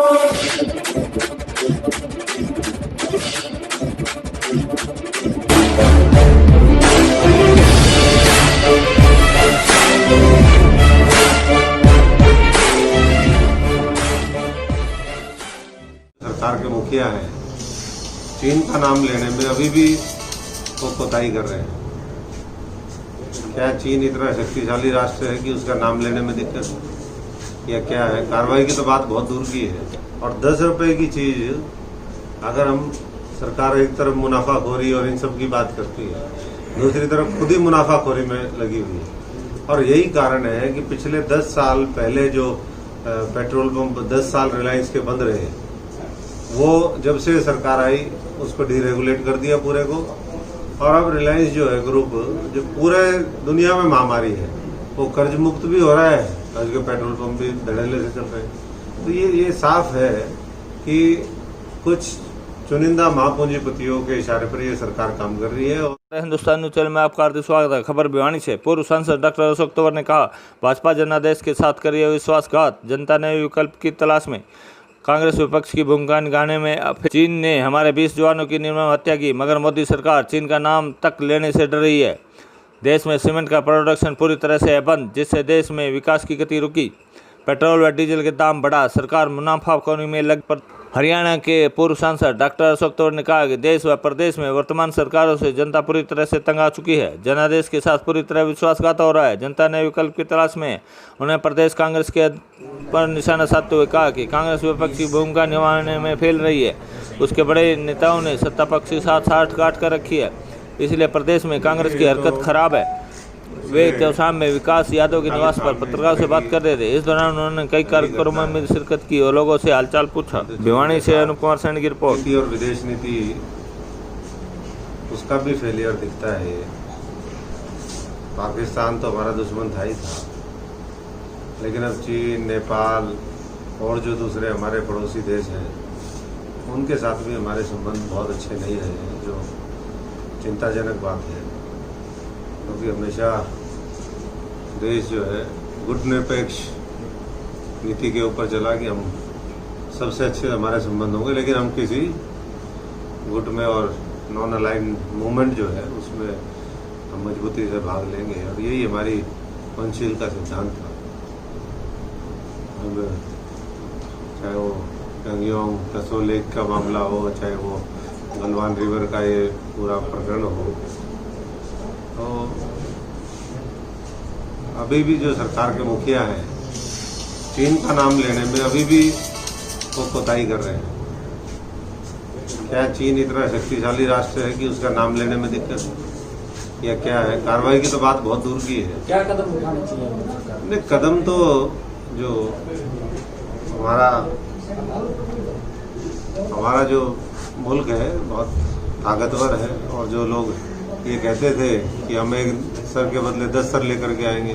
सरकार के मुखिया हैं, चीन का नाम लेने में अभी भी वो कोताही कर रहे हैं। क्या चीन इतना शक्तिशाली राष्ट्र है कि उसका नाम लेने में दिक्कत है या क्या है? कार्रवाई की तो बात बहुत दूर की है। और 10 रुपए की चीज अगर हम सरकार एक तरफ मुनाफाखोरी और इन सब की बात करती है, दूसरी तरफ खुद ही मुनाफाखोरी में लगी हुई है। और यही कारण है कि पिछले 10 साल पहले जो पेट्रोल पंप 10 साल रिलायंस के बंद रहे, वो जब से सरकार आई उसको डीरेगुलेट कर दिया पूरे को। और अब रिलायंस जो है ग्रुप, जो पूरे दुनिया में महामारी है, वो कर्ज मुक्त भी हो रहा है, आज के पेट्रोल पंप भी धड़ल्ले से चल रहे हैं। तो ये साफ है कि कुछ चुनिंदा महापूंजीपतियों के इशारे पर ये सरकार काम कर रही है। हिंदुस्तान न्यूज चैनल में आपका हार्दिक स्वागत है। खबर भिवानी से। पूर्व सांसद डॉक्टर अशोक तंवर ने कहा, भाजपा जनादेश के साथ कर रही है विश्वासघात, जनता ने विकल्प की तलाश में। कांग्रेस विपक्ष की भूमिका निभाने में चीन ने हमारे 20 जवानों की निर्मम हत्या की, मगर मोदी सरकार चीन का नाम तक लेने से डर रही है। देश में सीमेंट का प्रोडक्शन पूरी तरह से है बंद, जिससे देश में विकास की गति रुकी। पेट्रोल व डीजल के दाम बढ़ा, सरकार मुनाफाखोरी में लग पर। हरियाणा के पूर्व सांसद डॉक्टर अशोक तंवर ने कहा कि देश व प्रदेश में वर्तमान सरकारों से जनता पूरी तरह से तंग आ चुकी है। जनादेश के साथ पूरी तरह विश्वासघात हो रहा है। जनता ने विकल्प की तलाश में। उन्हें प्रदेश कांग्रेस के पर निशाना साधते हुए कहा कि कांग्रेस विपक्ष की भूमिका निभाने में फेल रही है। उसके बड़े नेताओं ने सत्ता पक्ष के साथ साठ काट कर रखी है, इसलिए प्रदेश में कांग्रेस की हरकत खराब है। वे चौसाम में विकास यादव के निवास पर पत्रकारों से बात कर रहे थे। इस दौरान उन्होंने कई कार्यक्रमों में शिरकत की और लोगों से हालचाल पूछा। भिवानी से अनुप कुमार सैनी की रिपोर्ट। और विदेश नीति उसका भी फेलियर दिखता है। पाकिस्तान तो हमारा दुश्मन था ही था, लेकिन अब चीन, नेपाल और जो दूसरे हमारे पड़ोसी देश हैं, उनके साथ भी हमारे संबंध बहुत अच्छे नहीं रहे हैं, जो चिंताजनक बात है। क्योंकि हमेशा देश जो है गुटनिरपेक्ष नीति के ऊपर चला कि हम सबसे अच्छे हमारे संबंध होंगे, लेकिन हम किसी गुट में और नॉन अलाइन मूवमेंट जो है उसमें हम मजबूती से भाग लेंगे। और यही हमारी पंचशील का सिद्धांत था। अब चाहे वो टंगियोंग कसो लेक का मामला हो, चाहे वो गलवान रिवर का ये पूरा प्रकरण हो, तो अभी भी जो सरकार के मुखिया हैं, चीन का नाम लेने में अभी भी वो कोताही कर रहे हैं। क्या चीन इतना शक्तिशाली राष्ट्र है कि उसका नाम लेने में दिक्कत है या क्या है? कार्रवाई की तो बात बहुत दूर की है। क्या कदम उठाने चाहिए? नहीं, कदम तो जो हमारा जो मुल्क है बहुत ताकतवर है, और जो लोग ये कहते थे कि हम एक सर के बदले 10 सर लेकर के आएंगे,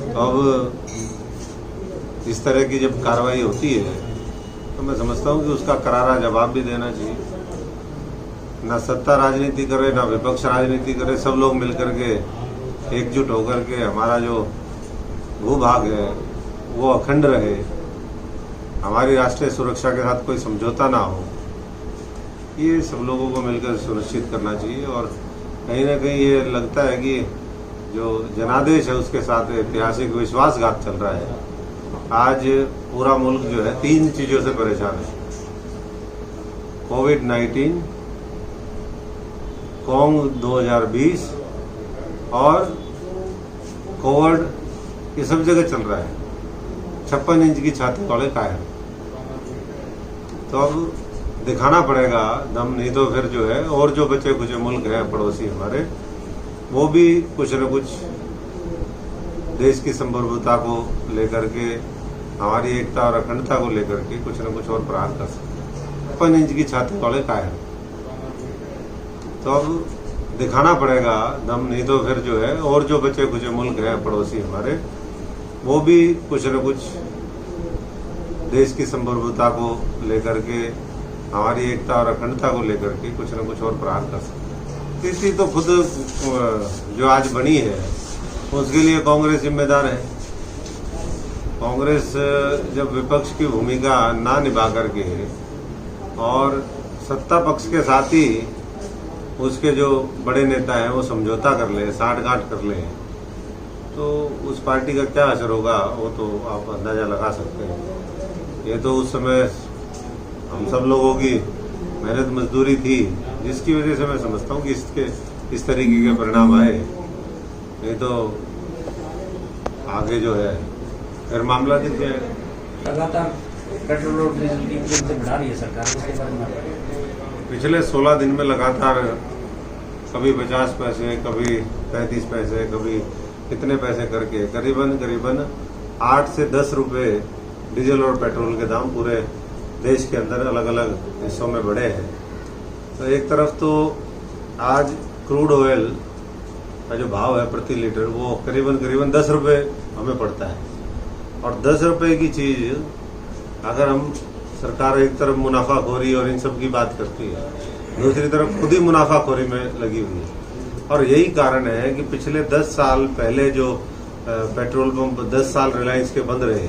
तो अब इस तरह की जब कार्रवाई होती है तो मैं समझता हूँ कि उसका करारा जवाब भी देना चाहिए। ना सत्ता राजनीति करे, ना विपक्ष राजनीति करे, सब लोग मिलकर के एकजुट होकर के हमारा जो भूभाग है वो अखंड रहे, हमारी राष्ट्रीय सुरक्षा के साथ कोई समझौता ना हो, ये सब लोगों को मिलकर सुनिश्चित करना चाहिए। और कहीं ना कहीं ये लगता है कि जो जनादेश है उसके साथ ऐतिहासिक विश्वासघात चल रहा है। आज पूरा मुल्क जो है 3 चीजों से परेशान है: कोविड-19, कोंग 2020 और कोविड, ये सब जगह चल रहा है। 56 इंच की छाती वाले कायम। तो अब दिखाना पड़ेगा दम, नहीं तो फिर जो है और जो बचे कुछ मुल्क हैं पड़ोसी हमारे, वो भी कुछ न कुछ देश की संप्रभुता को लेकर के, हमारी एकता और अखंडता को लेकर के कुछ न कुछ और प्रहार कर सकते। 56 इंच की छाती वाले कायम। तो अब दिखाना पड़ेगा दम, नहीं तो फिर जो है और जो बचे कुछ मुल्क हैं पड़ोसी हमारे, वो भी कुछ न कुछ देश की संप्रभुता को लेकर के, हमारी एकता और अखंडता को लेकर के कुछ न कुछ और प्रहार कर सकते। स्थिति तो खुद जो आज बनी है उसके लिए कांग्रेस जिम्मेदार है। कांग्रेस जब विपक्ष की भूमिका ना निभा करके और सत्ता पक्ष के साथ ही उसके जो बड़े नेता हैं वो समझौता कर ले, साठगांठ कर ले, तो उस पार्टी का क्या असर होगा वो तो आप अंदाजा लगा सकते हैं। ये तो उस समय हम सब लोगों की मेहनत मजदूरी थी, जिसकी वजह से मैं समझता हूँ कि इस तरीके के परिणाम आए। नहीं तो आगे जो है फिर मामला दिख जाएगा। लगातार पेट्रोल और डीजल की कीमतें बढ़ा रही है सरकार, इसके बारे में पिछले 16 दिन में लगातार कभी 50 पैसे, कभी 35 पैसे, कभी कितने पैसे करके करीबन 8 से 10 रुपए डीजल और पेट्रोल के दाम पूरे देश के अंदर अलग अलग हिस्सों में बढ़े हैं। तो एक तरफ तो आज क्रूड ऑयल का जो भाव है प्रति लीटर वो करीबन 10 रुपए हमें पड़ता है, और 10 रुपए की चीज अगर हम सरकार एक तरफ मुनाफाखोरी और इन सब की बात करती है, दूसरी तरफ खुद ही मुनाफाखोरी में लगी हुई है। और यही कारण है कि पिछले 10 साल पहले जो पेट्रोल पंप 10 साल रिलायंस के बंद रहे,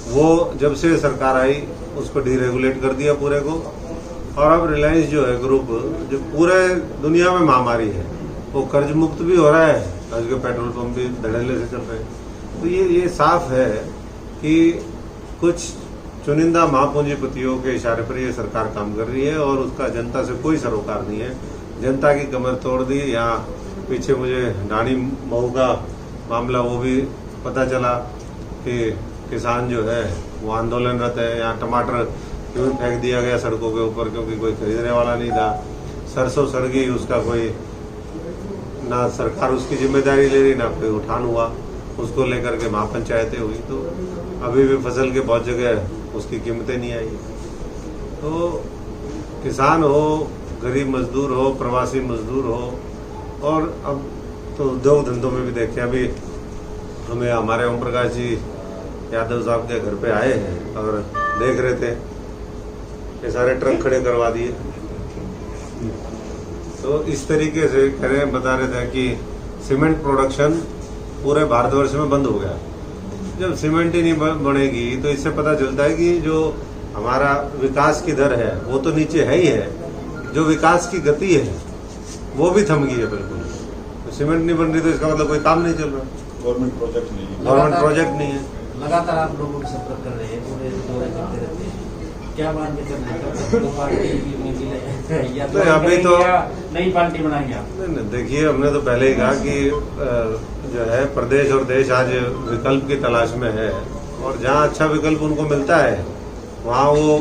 वो जब से सरकार आई उसको डीरेगुलेट कर दिया पूरे को, और अब रिलायंस जो है ग्रुप जो पूरे दुनिया में महामारी है, वो कर्ज मुक्त भी हो रहा है, उसके पेट्रोल पंप भी धड़ल्ले से चल रहे हैं। तो ये साफ है कि कुछ चुनिंदा महापूंजीपतियों के इशारे पर ये सरकार काम कर रही है, और उसका जनता से कोई सरोकार नहीं है। जनता की कमर तोड़ दी। यहाँ पीछे मुझे ढाणी मऊ का मामला वो भी पता चला कि किसान जो है वो आंदोलनरत है। यहाँ टमाटर क्यों फेंक दिया गया सड़कों के ऊपर, क्योंकि कोई खरीदने वाला नहीं था। सरसों सड़ गई, उसका कोई ना सरकार उसकी जिम्मेदारी ले रही, ना कोई उठान हुआ, उसको लेकर के महापंचायतें हुई। तो अभी भी फसल के बहुत जगह उसकी कीमतें नहीं आई। तो किसान हो, गरीब मजदूर हो, प्रवासी मजदूर हो, और अब तो उद्योग धंधों में भी देखें, अभी हमें हमारे ओम प्रकाश जी यादव साहब के घर पे आए हैं और देख रहे थे कि सारे ट्रक खड़े करवा दिए। तो इस तरीके से बता रहे थे कि सीमेंट प्रोडक्शन पूरे भारतवर्ष में बंद हो गया। जब सीमेंट ही नहीं बनेगी तो इससे पता चलता है कि जो हमारा विकास की दर है वो तो नीचे है ही है, जो विकास की गति है वो भी थम गई है बिल्कुल। तो सीमेंट नहीं बन रही तो इसका मतलब कोई काम नहीं चल रहा, गवर्नमेंट प्रोजेक्ट नहीं है। गवर्नमेंट प्रोजेक्ट नहीं है। लगातार आप लोगों के संपर्क कर रहे हैं, पूरे दौरे करते रहते हैं, क्या मान के चल रहे हैं? दो पार्टी मिले या तो अभी तो नई पार्टी बनाएंगे आप? नहीं, देखिए हमने तो पहले ही कहा कि जो है प्रदेश और देश आज विकल्प की तलाश में है, और जहाँ अच्छा विकल्प उनको मिलता है वहाँ वो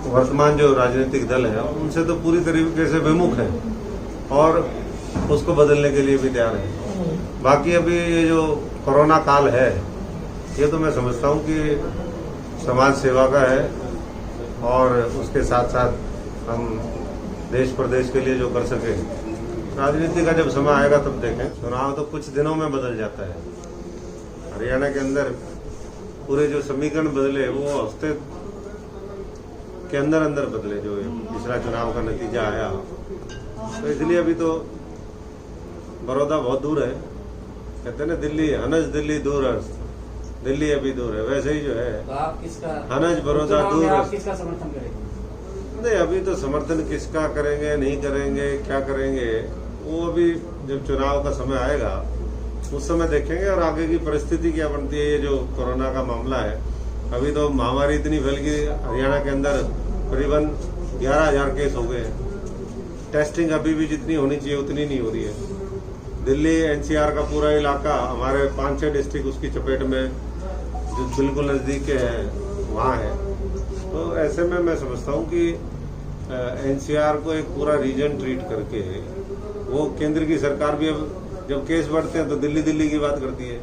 वर्तमान जो राजनीतिक दल है उनसे तो पूरी तरीके से विमुख है और उसको बदलने के लिए भी तैयार है। बाकी अभी ये जो कोरोना काल है ये तो मैं समझता हूँ कि समाज सेवा का है, और उसके साथ साथ हम देश प्रदेश के लिए जो कर सके। राजनीति का जब समय आएगा तब देखें। चुनाव तो कुछ दिनों में बदल जाता है। हरियाणा के अंदर पूरे जो समीकरण बदले वो हफ्ते के अंदर बदले, जो पिछला चुनाव का नतीजा आया। तो इसलिए अभी तो बड़ौदा बहुत दूर है। कहते हैं ना दिल्ली हनज दिल्ली दूर है, दिल्ली अभी दूर है, वैसे ही जो है तो आप किसका हनज बड़ौदा दूर है। आप किसका समर्थन करेंगे? नहीं, अभी तो समर्थन किसका करेंगे, नहीं करेंगे, क्या करेंगे, वो अभी जब चुनाव का समय आएगा उस समय देखेंगे, और आगे की परिस्थिति क्या बनती है। ये जो कोरोना का मामला है, अभी तो महामारी इतनी फैल गई, हरियाणा के अंदर करीबन 11,000 केस हो गए। टेस्टिंग अभी भी जितनी होनी चाहिए उतनी नहीं हो रही है। दिल्ली एनसीआर का पूरा इलाका, हमारे 5-6 डिस्ट्रिक्ट उसकी चपेट में जो बिल्कुल नज़दीक के हैं वहाँ है। तो ऐसे में मैं समझता हूँ कि एनसीआर को एक पूरा रीजन ट्रीट करके, वो केंद्र की सरकार भी अब जब केस बढ़ते हैं तो दिल्ली की बात करती है।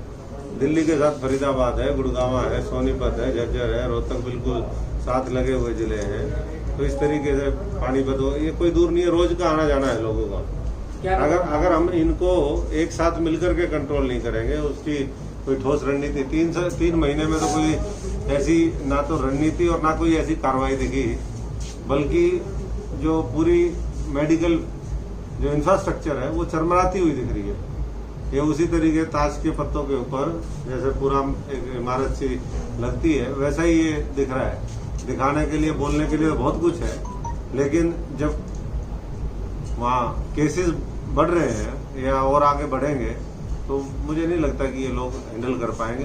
दिल्ली के साथ फरीदाबाद है, गुड़गांव है, सोनीपत है, झज्जर है, रोहतक बिल्कुल साथ लगे हुए जिले हैं। तो इस तरीके से पानीपत हो, ये कोई दूर नहीं है, रोज का आना जाना है लोगों का। अगर हम इनको एक साथ मिलकर के कंट्रोल नहीं करेंगे, उसकी कोई ठोस रणनीति 3 महीने में तो कोई ऐसी ना तो रणनीति और ना कोई ऐसी कार्रवाई दिखी, बल्कि जो पूरी मेडिकल जो इंफ्रास्ट्रक्चर है वो चरमराती हुई दिख रही है। ये उसी तरीके ताश के पत्तों के ऊपर जैसे पूरा एक इमारत सी लगती है, वैसा ही ये दिख रहा है। दिखाने के लिए, बोलने के लिए बहुत कुछ है, लेकिन जब वहाँ केसेस बढ़ रहे हैं या और आगे बढ़ेंगे तो मुझे नहीं लगता कि ये लोग हैंडल कर पाएंगे।